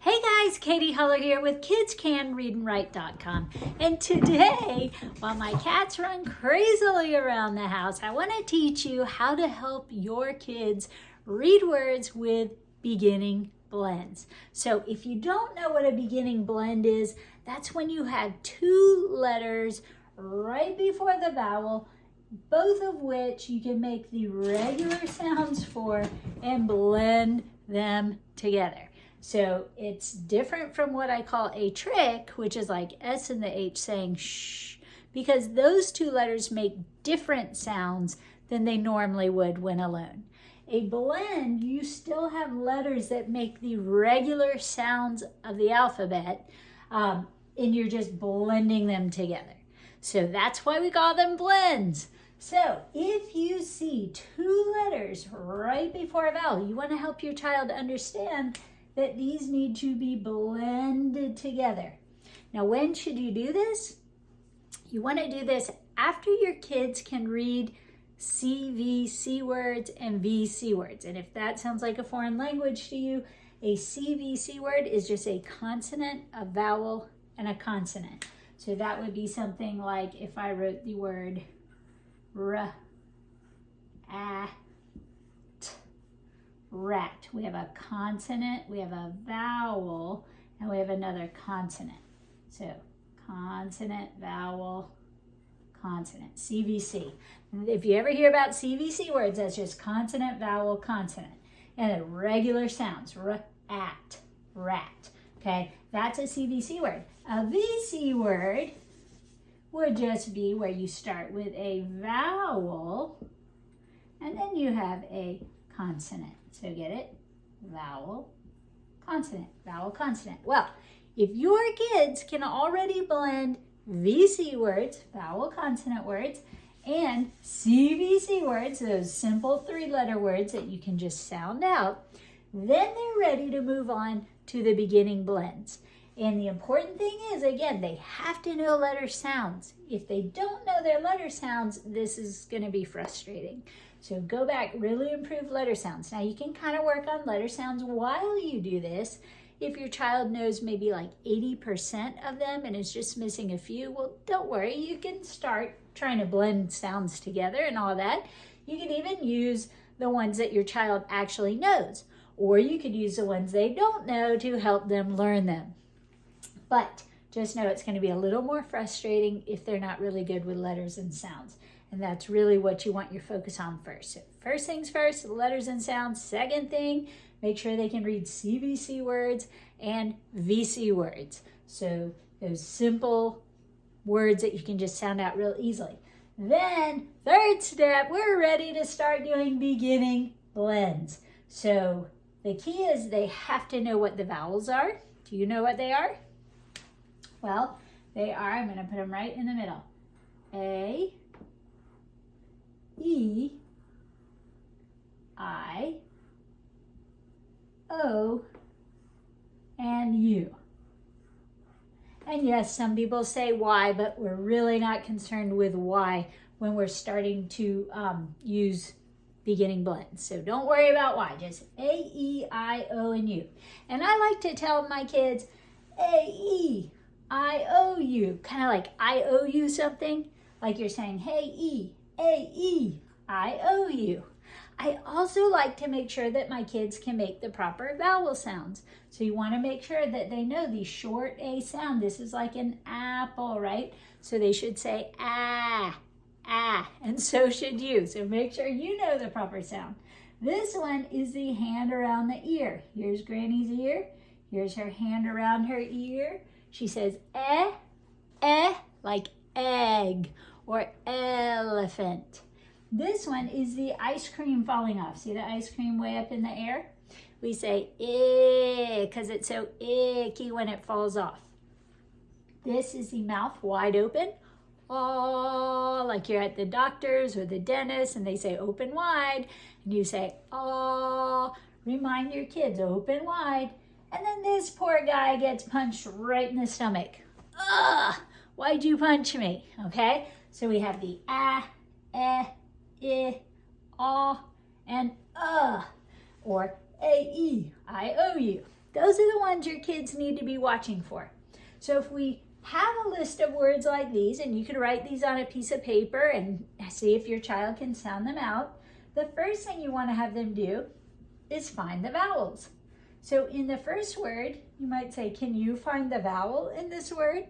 Hey guys, Katy Huller here with KidsCanReadAndWrite.com. And today, while my cats run crazily around the house, I want to teach you how to help your kids read words with beginning blends. So if you don't know what a beginning blend is, that's when you have two letters right before the vowel, both of which you can make the regular sounds for and blend them together. So it's different from what I call a trick, which is like S and the H saying shh, because those two letters make different sounds than they normally would when alone. A blend, you still have letters that make the regular sounds of the alphabet, and you're just blending them together. So that's why we call them blends. So if you see two letters right before a vowel, you want to help your child understand that these need to be blended together. Now, when should you do this? You want to do this after your kids can read CVC words and VC words. And if that sounds like a foreign language to you, a CVC word is just a consonant, a vowel, and a consonant. So that would be something like if I wrote the word rat. We have a consonant, we have a vowel, and we have another consonant. So consonant, vowel, consonant, CVC. If you ever hear about CVC words, that's just consonant, vowel, consonant. And the regular sounds, rat. Okay, that's a CVC word. A VC word would just be where you start with a vowel, and then you have a consonant. So get it? Vowel, consonant, vowel, consonant. Well, if your kids can already blend VC words, vowel, consonant words, and CVC words, those simple three-letter words that you can just sound out, then they're ready to move on to the beginning blends. And the important thing is, again, they have to know letter sounds. If they don't know their letter sounds, this is going to be frustrating. So go back, really improve letter sounds. Now you can kind of work on letter sounds while you do this. If your child knows maybe like 80% of them and is just missing a few, well, don't worry. You can start trying to blend sounds together and all that. You can even use the ones that your child actually knows, or you could use the ones they don't know to help them learn them. But just know it's going to be a little more frustrating if they're not really good with letters and sounds. And that's really what you want your focus on first. So first things first, letters and sounds. Second thing, make sure they can read CVC words and VC words. So those simple words that you can just sound out real easily. Then third step, we're ready to start doing beginning blends. So the key is they have to know what the vowels are. Do you know what they are? Well, they are, I'm going to put them right in the middle. A, E, I, O, and U. And yes, some people say Y, but we're really not concerned with Y when we're starting to use beginning blends. So don't worry about Y, just A, E, I, O, and U. And I like to tell my kids, A, E, I, O, U, kind of like I owe you something, like you're saying, hey, E, A, E, I, O, U. I also like to make sure that my kids can make the proper vowel sounds. So you want to make sure that they know the short A sound. This is like an apple, right? So they should say ah, and so should you. So make sure you know the proper sound. This one is the hand around the ear. Here's Granny's ear. Here's her hand around her ear. She says like egg or elephant. This one is the ice cream falling off. See the ice cream way up in the air? We say because it's so icky when it falls off. This is the mouth wide open. Oh, like you're at the doctor's or the dentist and they say open wide. And you say, oh, remind your kids, open wide. And then this poor guy gets punched right in the stomach. Ugh, why'd you punch me? Okay, so we have the I, and or A-E-I-O-U. Those are the ones your kids need to be watching for. So if we have a list of words like these, and you can write these on a piece of paper and see if your child can sound them out, the first thing you want to have them do is find the vowels. So in the first word, you might say, can you find the vowel in this word?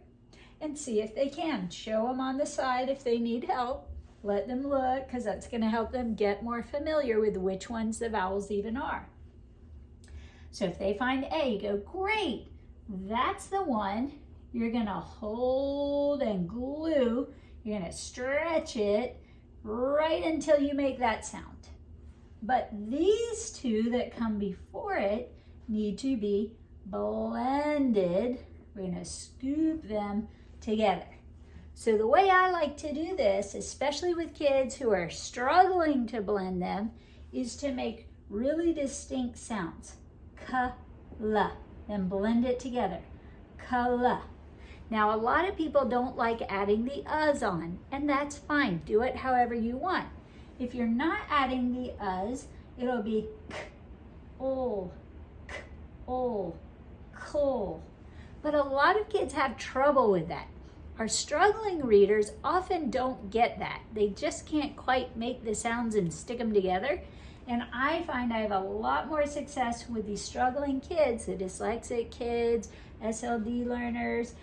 And see if they can. Show them on the side if they need help. Let them look, because that's going to help them get more familiar with which ones the vowels even are. So if they find A, you go, great, that's the one. You're going to hold and glue. You're going to stretch it right until you make that sound. But these two that come before it need to be blended. We're going to scoop them together. So the way I like to do this, especially with kids who are struggling to blend them, is to make really distinct sounds. Ka-la, then blend it together. Ka-la. Now, a lot of people don't like adding the uhs on, and that's fine. Do it however you want. If you're not adding the uhs, it'll be k-ol, k-ol, kol. But a lot of kids have trouble with that. Our struggling readers often don't get that. They just can't quite make the sounds and stick them together. And I find I have a lot more success with these struggling kids, the dyslexic kids, SLD learners,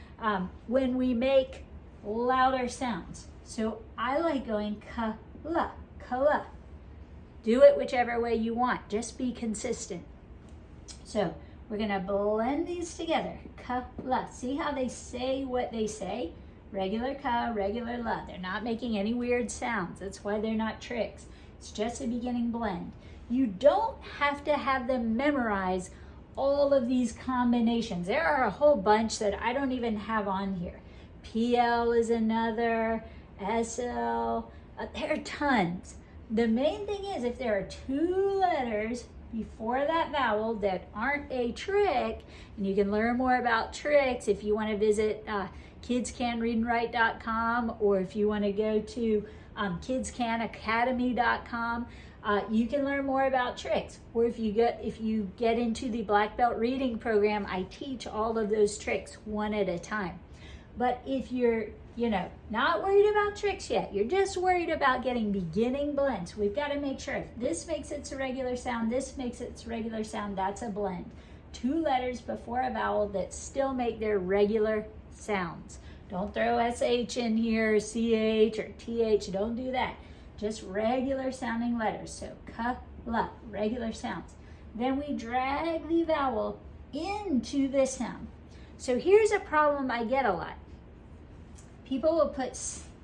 when we make louder sounds. So I like going ka-la, ka-la. Do it whichever way you want. Just be consistent. So we're going to blend these together. Ka-la. See how they say what they say? Regular ka, regular la. They're not making any weird sounds. That's why they're not tricks. It's just a beginning blend. You don't have to have them memorize all of these combinations. There are a whole bunch that I don't even have on here. PL is another, SL, there are tons. The main thing is if there are two letters before that vowel that aren't a trick, and you can learn more about tricks if you want to visit kidscanreadandwrite.com, or if you want to go to kidscanacademy.com, you can learn more about tricks. Or if you get into the Black Belt Reading Program, I teach all of those tricks one at a time. But if you're, not worried about tricks yet, you're just worried about getting beginning blends, we've got to make sure if this makes its regular sound, this makes its regular sound, that's a blend. Two letters before a vowel that still make their regular sounds. Don't throw SH in here, CH or TH, don't do that. Just regular sounding letters. So ka-la, regular sounds. Then we drag the vowel into this sound. So here's a problem I get a lot. People will put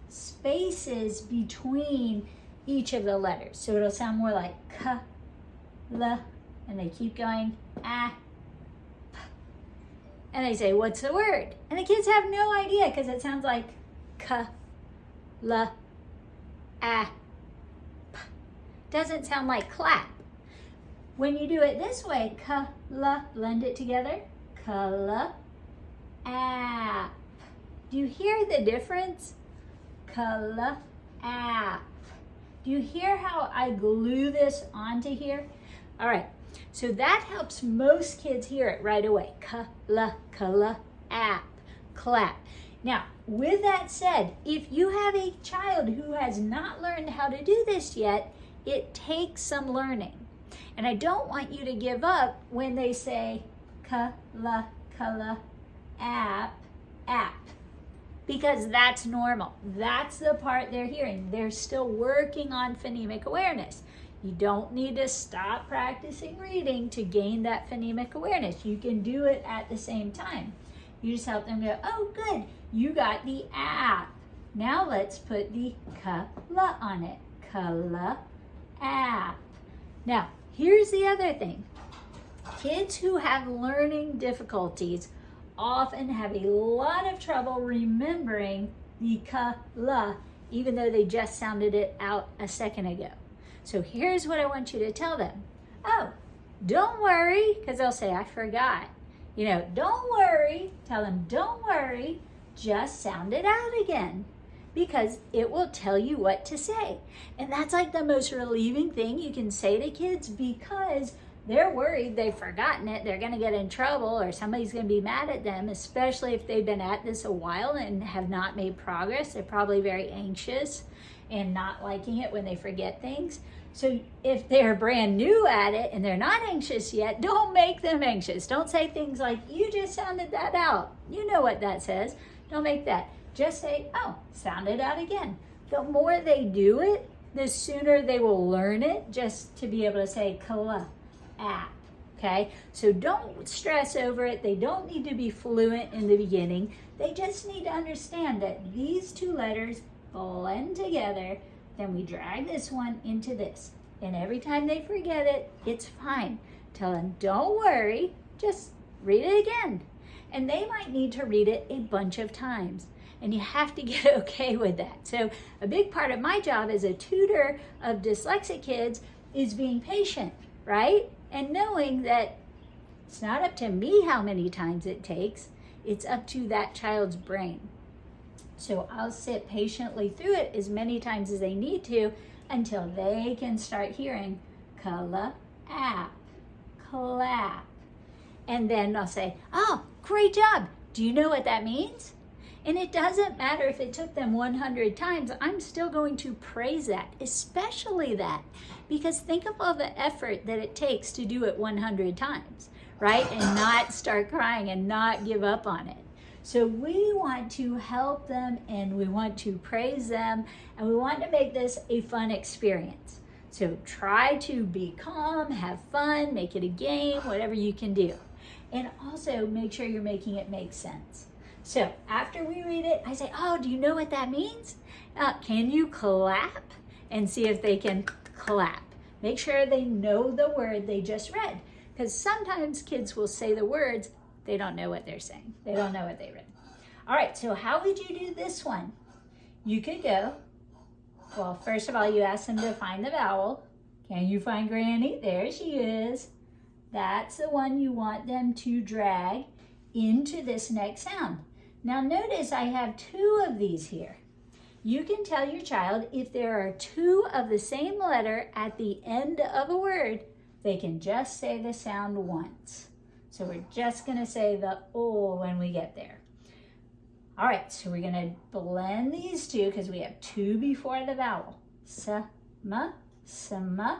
spaces between each of the letters. So it'll sound more like ka-la, and they keep going, ah, p. And they say, what's the word? And the kids have no idea because it sounds like ka-la, ah, p. Doesn't sound like clap. When you do it this way, ka-la, blend it together, ka-la, ap. Do you hear the difference? Ka-la, ap. Do you hear how I glue this onto here? All right, so that helps most kids hear it right away. Ka-la, ap, clap. Now, with that said, if you have a child who has not learned how to do this yet, it takes some learning. And I don't want you to give up when they say ka-la, ap, ap. Because that's normal. That's the part they're hearing. They're still working on phonemic awareness. You don't need to stop practicing reading to gain that phonemic awareness. You can do it at the same time. You just help them go, oh, good, you got the ap. Now let's put the ka-la on it. Ka-la, ap. Now, here's the other thing. Kids who have learning difficulties often have a lot of trouble remembering the ka-la, even though they just sounded it out a second ago. So here's what I want you to tell them. Oh, don't worry, because they'll say, I forgot. Don't worry. Tell them, don't worry, just sound it out again, because it will tell you what to say. And that's like the most relieving thing you can say to kids, because they're worried they've forgotten it, they're going to get in trouble, or somebody's going to be mad at them, especially if they've been at this a while and have not made progress. They're probably very anxious and not liking it when they forget things. So if they're brand new at it and they're not anxious yet, don't make them anxious. Don't say things like, you just sounded that out. You know what that says. Don't make that. Just say, oh, sound it out again. The more they do it, the sooner they will learn it, just to be able to say app, okay? So don't stress over it. They don't need to be fluent in the beginning. They just need to understand that these two letters blend together. Then we drag this one into this. And every time they forget it, it's fine. Tell them, don't worry, just read it again. And they might need to read it a bunch of times. And you have to get okay with that. So a big part of my job as a tutor of dyslexic kids is being patient, right? And knowing that it's not up to me how many times it takes, it's up to that child's brain. So I'll sit patiently through it as many times as they need to until they can start hearing app, clap. And then I'll say, oh, great job. Do you know what that means? And it doesn't matter if it took them 100 times, I'm still going to praise that, especially that. Because think of all the effort that it takes to do it 100 times, right? And not start crying and not give up on it. So we want to help them and we want to praise them and we want to make this a fun experience. So try to be calm, have fun, make it a game, whatever you can do. And also make sure you're making it make sense. So after we read it, I say, oh, do you know what that means? Can you clap? And see if they can clap. Make sure they know the word they just read. Because sometimes kids will say the words, they don't know what they're saying. They don't know what they read. All right, so how would you do this one? You could go, well, first of all, you ask them to find the vowel. Can you find Granny? There she is. That's the one you want them to drag into this next sound. Now notice I have two of these here. You can tell your child if there are two of the same letter at the end of a word, they can just say the sound once. So we're just going to say the O when we get there. All right, so we're going to blend these two because we have two before the vowel. S-ma, s-ma.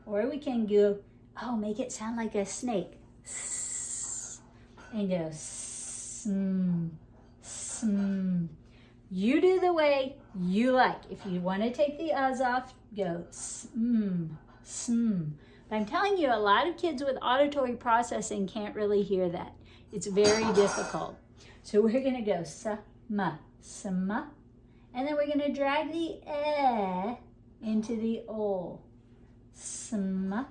Or we can go, oh, make it sound like a snake. S, and go sm, sm. You do the way you like. If you want to take the uhs off, go sm, sm. But I'm telling you, a lot of kids with auditory processing can't really hear that. It's very difficult. So we're going to go sa-ma, sa-ma. And then we're going to drag the eh into the o. Sma,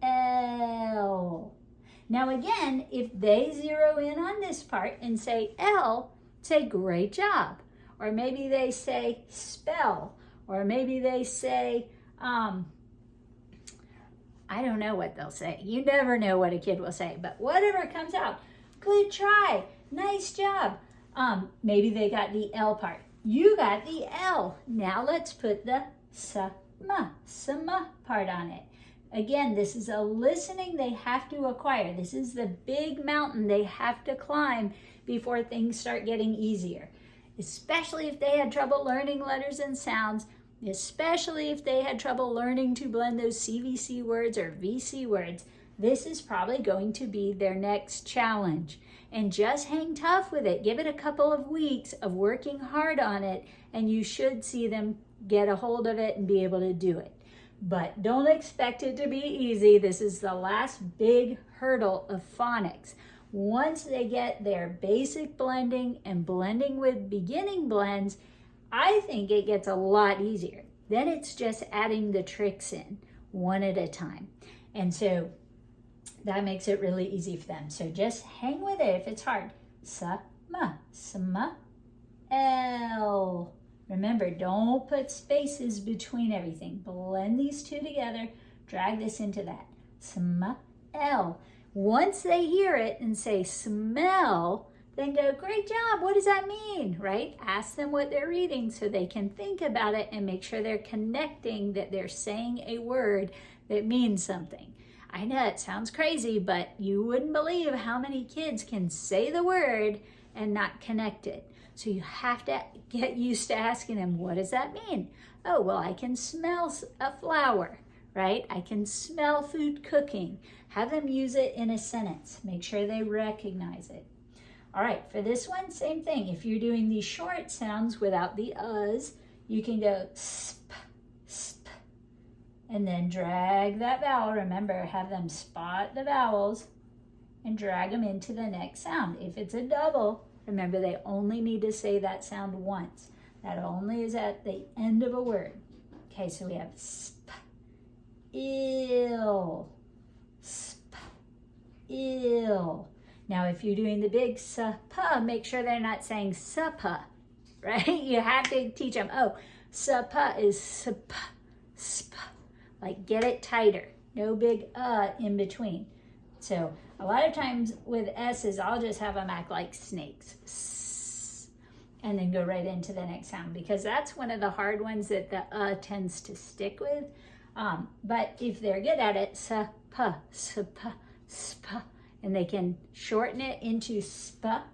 el. Now again, if they zero in on this part and say L, say great job. Or maybe they say spell. Or maybe they say, I don't know what they'll say. You never know what a kid will say. But whatever comes out, good try, nice job. Maybe they got the L part. You got the L. Now let's put the sa-ma, sa-ma part on it. Again, this is a listening they have to acquire. This is the big mountain they have to climb before things start getting easier. Especially if they had trouble learning letters and sounds, especially if they had trouble learning to blend those CVC words or VC words. This is probably going to be their next challenge. And just hang tough with it. Give it a couple of weeks of working hard on it, and you should see them get a hold of it and be able to do it. But don't expect it to be easy. This is the last big hurdle of phonics. Once they get their basic blending and blending with beginning blends, I think it gets a lot easier. Then it's just adding the tricks in one at a time. And so that makes it really easy for them. So just hang with it if it's hard. Sa-ma, sa-ma, el. Remember, don't put spaces between everything. Blend these two together. Drag this into that. Sa-ma, el. Once they hear it and say smell, then go, great job, what does that mean, right? Ask them what they're reading so they can think about it and make sure they're connecting that they're saying a word that means something. I know it sounds crazy, but you wouldn't believe how many kids can say the word and not connect it. So you have to get used to asking them, what does that mean? Oh, well, I can smell a flower, right? I can smell food cooking. Have them use it in a sentence. Make sure they recognize it. All right, for this one, same thing. If you're doing these short sounds without the uhs, you can go sp, sp, and then drag that vowel. Remember, have them spot the vowels and drag them into the next sound. If it's a double, remember they only need to say that sound once. That only is at the end of a word. Okay, so we have sp, ill, sp, ill. Now, if you're doing the big supa, make sure they're not saying supa, right? You have to teach them, oh, supa is sup, sp. Like, get it tighter. No big in between. So, a lot of times with S's, I'll just have them act like snakes. S, and then go right into the next sound, because that's one of the hard ones that the tends to stick with. But if they're good at it, supa, supa, spa, and they can shorten it into spa,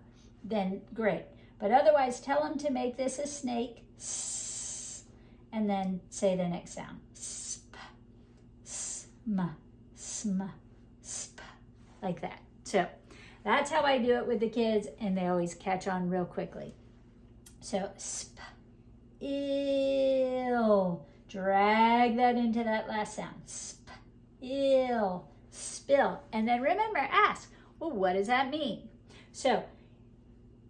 then great. But otherwise, tell them to make this a snake, s, and then say the next sound. Sp, sma, sma, sp, like that. So that's how I do it with the kids, and they always catch on real quickly. So sp, ill, drag that into that last sound. Sp, ill, spill. And then remember, ask, well, what does that mean? So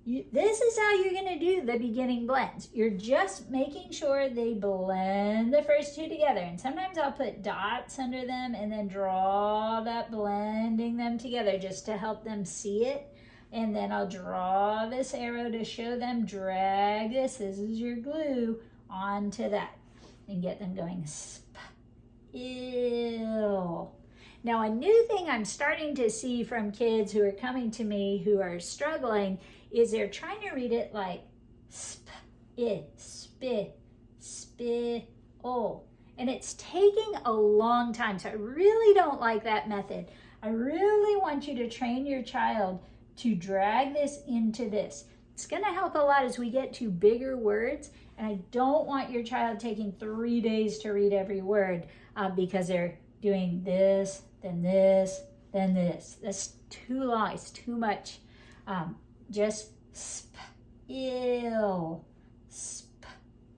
this is how you're going to do the beginning blends. You're just making sure they blend the first two together. And sometimes I'll put dots under them and then draw that blending them together just to help them see it. And then I'll draw this arrow to show them, drag this is your glue, onto that. And get them going, sp, ill. Now, a new thing I'm starting to see from kids who are coming to me who are struggling is they're trying to read it like sp, spit, and it's taking a long time. So I really don't like that method. I really want you to train your child to drag this into this. It's going to help a lot as we get to bigger words, and I don't want your child taking 3 days to read every word because they're doing this, then this, then this. That's too long. It's too much. Just sp, ill, sp,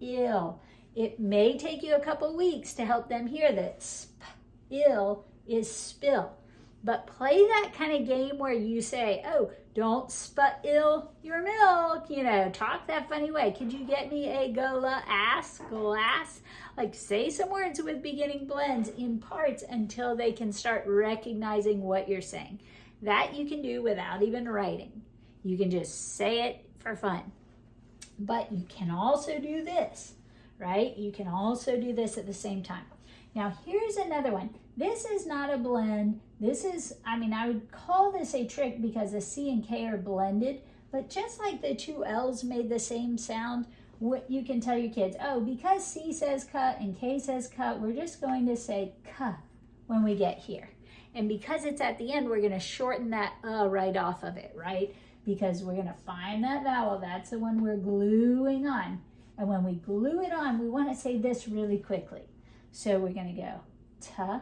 ill. It may take you a couple weeks to help them hear that sp, ill is spill. But play that kind of game where you say, oh, don't spill your milk, talk that funny way. Could you get me a glass? Like, say some words with beginning blends in parts until they can start recognizing what you're saying. That you can do without even writing. You can just say it for fun. But you can also do this, right? You can also do this at the same time. Now, here's another one. This is not a blend. This is, I would call this a trick because the C and K are blended, but just like the two L's made the same sound, you can tell your kids, oh, because C says cut and K says cut, we're just going to say ka when we get here. And because it's at the end, we're going to shorten that right off of it, right? Because we're going to find that vowel. That's the one we're gluing on. And when we glue it on, we want to say this really quickly. So we're going to go ta,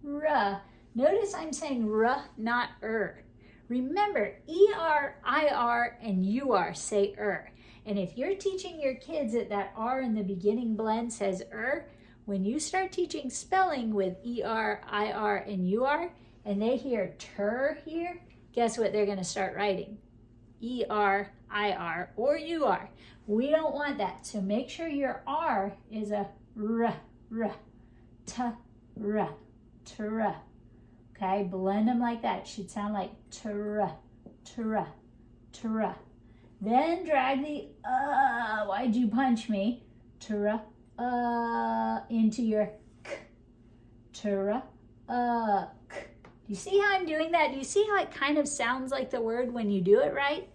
ra. Notice I'm saying ra, not Remember, ER, IR, and UR say And if you're teaching your kids that R in the beginning blend says when you start teaching spelling with ER, IR, and UR, and they hear ter here, guess what they're going to start writing? ER, IR, or UR. We don't want that. So make sure your R is a r, ta, ra, tra. Okay, blend them like that. It should sound like tra, tra, tra. Then drag the why'd you punch me? Tra, into your k. Tra, k. Do you see how I'm doing that? Do you see how it kind of sounds like the word when you do it right?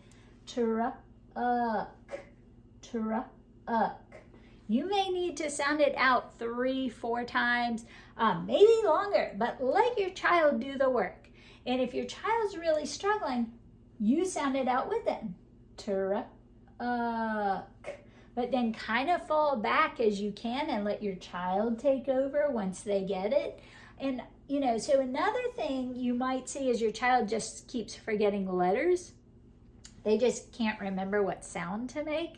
Tra, k. Tra, k. You may need to sound it out 3, 4 times, maybe longer, but let your child do the work. And if your child's really struggling, you sound it out with them. Truck. But then kind of fall back as you can and let your child take over once they get it. And, you know, so another thing you might see is your child just keeps forgetting letters. They just can't remember what sound to make.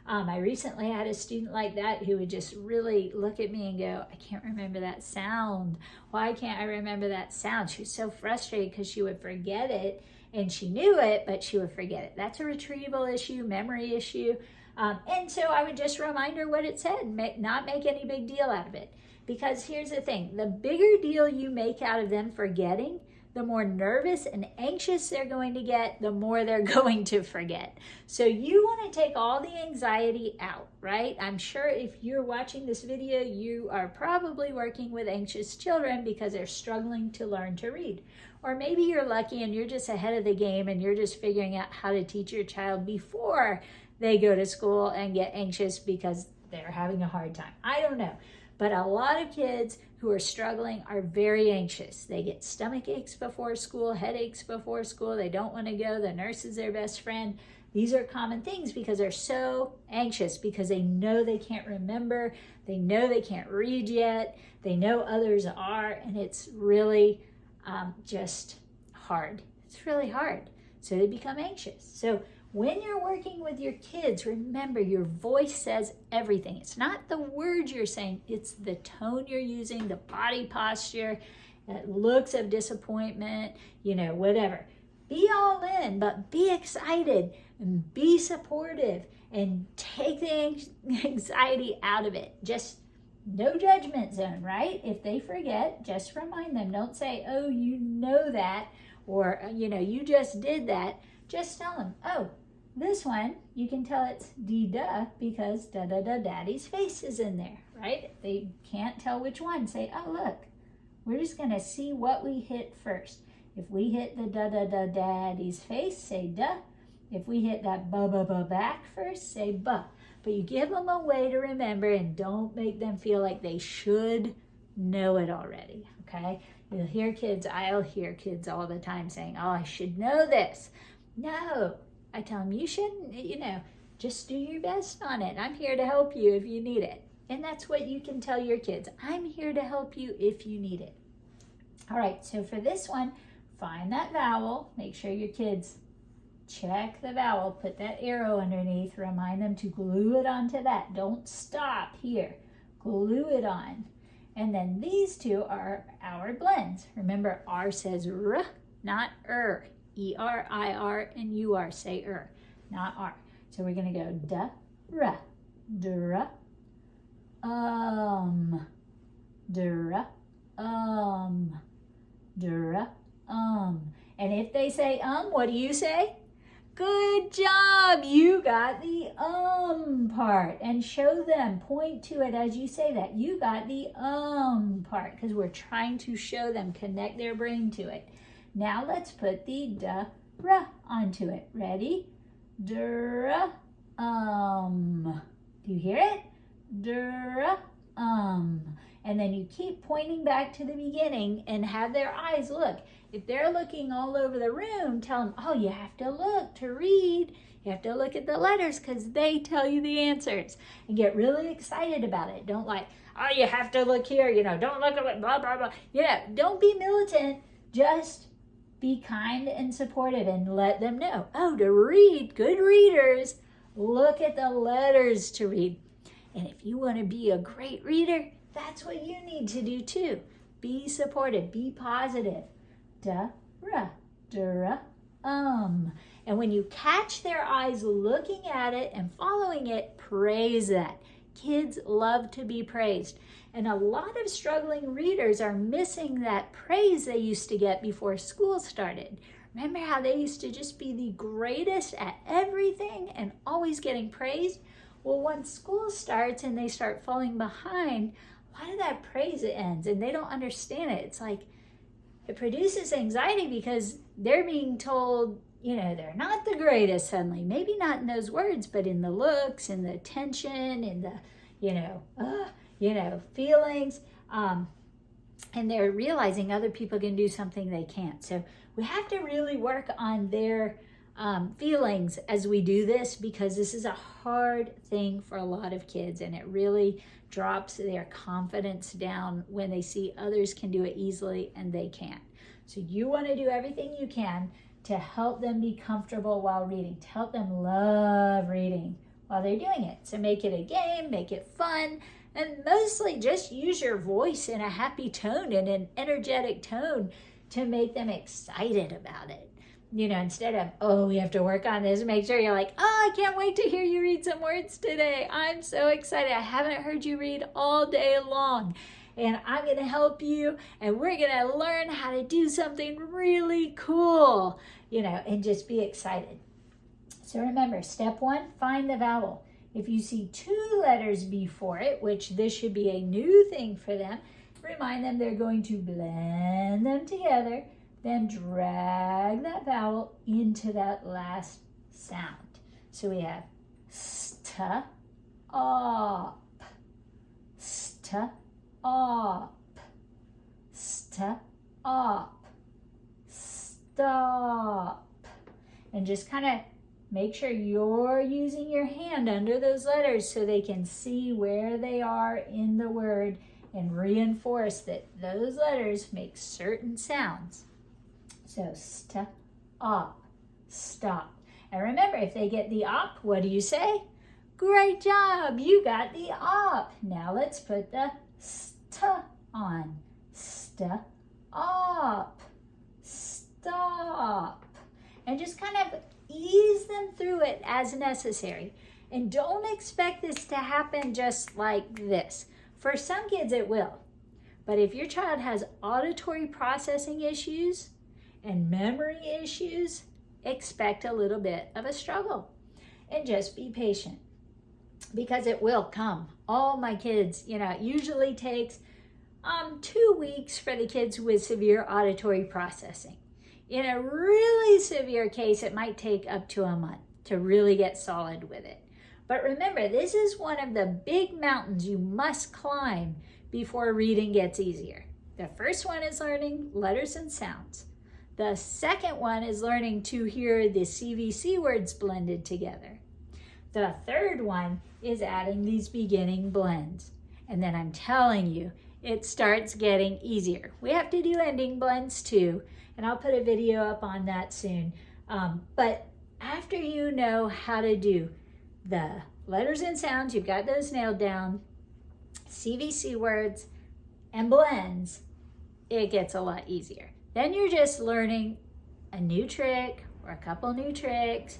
I recently had a student like that who would just really look at me and go, I can't remember that sound. Why can't I remember that sound? She was so frustrated because she would forget it, and she knew it, but she would forget it. That's a retrieval issue, memory issue. And so I would just remind her what it said, not make any big deal out of it. Because here's the thing, the bigger deal you make out of them forgetting, the more nervous and anxious they're going to get, the more they're going to forget. So you want to take all the anxiety out, right? I'm sure if you're watching this video, you are probably working with anxious children because they're struggling to learn to read. Or maybe you're lucky and you're just ahead of the game and you're just figuring out how to teach your child before they go to school and get anxious because they're having a hard time. I don't know. But a lot of kids who are struggling are very anxious. They get stomach aches before school, headaches before school. They don't want to go. The nurse is their best friend. These are common things because they're so anxious because they know they can't remember. They know they can't read yet. They know others are, and it's really just hard. It's really hard. So they become anxious. So when you're working with your kids, remember your voice says everything. It's not the words you're saying, it's the tone you're using, the body posture, looks of disappointment, you know, whatever. Be all in, but be excited and be supportive and take the anxiety out of it. Just no judgment zone, right? If they forget, just remind them. Don't say, oh, you know that, or, you know, you just did that. Just tell them, oh, this one, you can tell it's D-da because da-da-da daddy's face is in there, right? If they can't tell which one, say, oh, look, we're just going to see what we hit first. If we hit the da-da-da daddy's face, say da. If we hit that ba-ba-ba back first, say ba. But you give them a way to remember and don't make them feel like they should know it already, okay? I'll hear kids all the time saying, oh, I should know this. No, I tell them you shouldn't, you know, just do your best on it. I'm here to help you if you need it. And that's what you can tell your kids. I'm here to help you if you need it. All right, so for this one, find that vowel. Make sure your kids check the vowel. Put that arrow underneath. Remind them to glue it onto that. Don't stop here. Glue it on. And then these two are our blends. Remember, R says R, not er. E-R-I-R and U-R, say er, not R. So we're going to go da, ra, dra, dra, dra, And if they say what do you say? Good job, you got the part. And show them, point to it as you say that. You got the part because we're trying to show them, connect their brain to it. Now let's put the da-ra onto it. Ready? Da-ra, Do you hear it? Da-ra, And then you keep pointing back to the beginning and have their eyes look. If they're looking all over the room, tell them, oh, you have to look to read. You have to look at the letters because they tell you the answers. And get really excited about it. Don't like, oh, you have to look here. You know, don't look at it, blah, blah, blah. Yeah, don't be militant. Just be kind and supportive and let them know, oh, to read, good readers, look at the letters to read. And if you want to be a great reader, that's what you need to do too. Be supportive, be positive. Da-ra, da-ra, And when you catch their eyes looking at it and following it, praise that. Kids love to be praised. And a lot of struggling readers are missing that praise they used to get before school started. Remember how they used to just be the greatest at everything and always getting praised? Well, once school starts and they start falling behind, a lot of that praise ends and they don't understand it. It's like it produces anxiety because they're being told, you know, they're not the greatest suddenly. Maybe not in those words, but in the looks, in the attention, in the, feelings. And they're realizing other people can do something they can't. So we have to really work on their feelings as we do this, because this is a hard thing for a lot of kids, and it really drops their confidence down when they see others can do it easily and they can't. So you want to do everything you can to help them be comfortable while reading, to help them love reading while they're doing it. So make it a game, make it fun, and mostly just use your voice in a happy tone and an energetic tone to make them excited about it. Instead of, oh, we have to work on this, make sure you're like, oh, I can't wait to hear you read some words today. I'm so excited. I haven't heard you read all day long. And I'm going to help you, and we're going to learn how to do something really cool, and just be excited. So remember, step 1, find the vowel. If you see 2 letters before it, which this should be a new thing for them, remind them they're going to blend them together, then drag that vowel into that last sound. So we have st, op, st, op, st, op, stop. And just kind of make sure you're using your hand under those letters so they can see where they are in the word, and reinforce that those letters make certain sounds. So st, op, stop. And remember, if they get the op, what do you say? Great job, you got the op. Now let's put the st on. St, op, stop. And just kind of ease them through it as necessary. And don't expect this to happen just like this. For some kids it will. But if your child has auditory processing issues and memory issues, expect a little bit of a struggle. And just be patient, because it will come. All my kids, it usually takes 2 weeks for the kids with severe auditory processing. In a really severe case, it might take up to a month to really get solid with it. But remember, this is one of the big mountains you must climb before reading gets easier. The first one is learning letters and sounds. The second one is learning to hear the CVC words blended together. The third one is adding these beginning blends. And then I'm telling you, it starts getting easier. We have to do ending blends too, and I'll put a video up on that soon. But after you know how to do the letters and sounds, you've got those nailed down, CVC words, and blends, it gets a lot easier. Then you're just learning a new trick or a couple new tricks,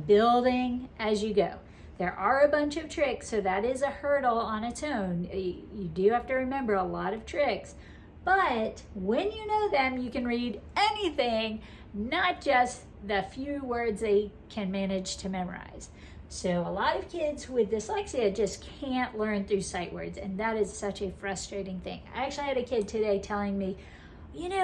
building as you go. There are a bunch of tricks, so that is a hurdle on its own. You do have to remember a lot of tricks, but when you know them, you can read anything, not just the few words they can manage to memorize. So a lot of kids with dyslexia just can't learn through sight words, and that is such a frustrating thing. I actually had a kid today telling me,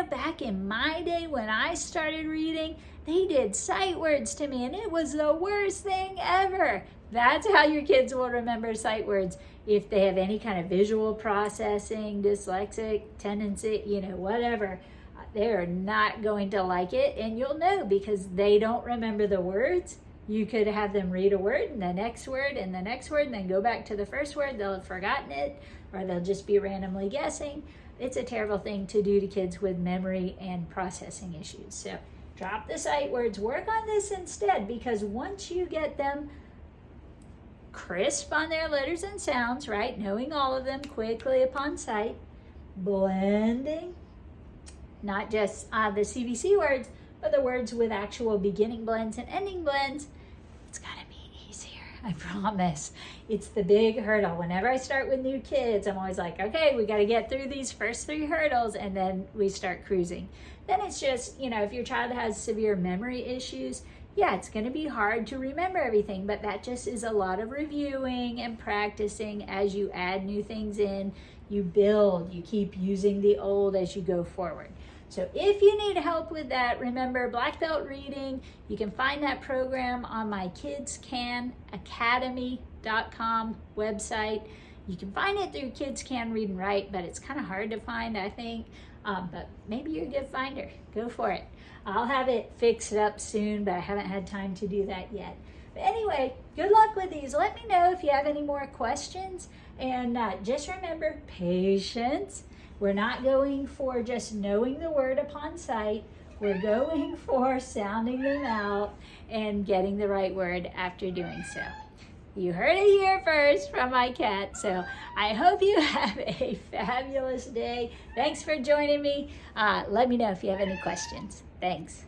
back in my day when I started reading, they did sight words to me, and it was the worst thing ever. That's how your kids will remember sight words. If they have any kind of visual processing, dyslexic tendency, whatever, they are not going to like it, and you'll know because they don't remember the words. You could have them read a word and the next word and the next word and then go back to the first word. They'll have forgotten it, or they'll just be randomly guessing. It's a terrible thing to do to kids with memory and processing issues. So drop the sight words, work on this instead, because once you get them crisp on their letters and sounds, right, knowing all of them quickly upon sight, blending, not just the CVC words, but the words with actual beginning blends and ending blends, it's gonna be easier, I promise. It's the big hurdle. Whenever I start with new kids, I'm always like, okay, we gotta get through these first 3 hurdles and then we start cruising. Then it's just, if your child has severe memory issues, yeah, it's gonna be hard to remember everything, but that just is a lot of reviewing and practicing as you add new things in, you build, you keep using the old as you go forward. So if you need help with that, remember Black Belt Reading, you can find that program on my Kids Can Academy GumRoad.com website. You can find it through Kids Can Read and Write, but it's kind of hard to find, I think. But maybe you're a good finder. Go for it. I'll have it fixed up soon, but I haven't had time to do that yet. But anyway, good luck with these. Let me know if you have any more questions. And just remember, patience. We're not going for just knowing the word upon sight. We're going for sounding them out and getting the right word after doing so. You heard it here first from my cat. So I hope you have a fabulous day. Thanks for joining me. Let me know if you have any questions. Thanks.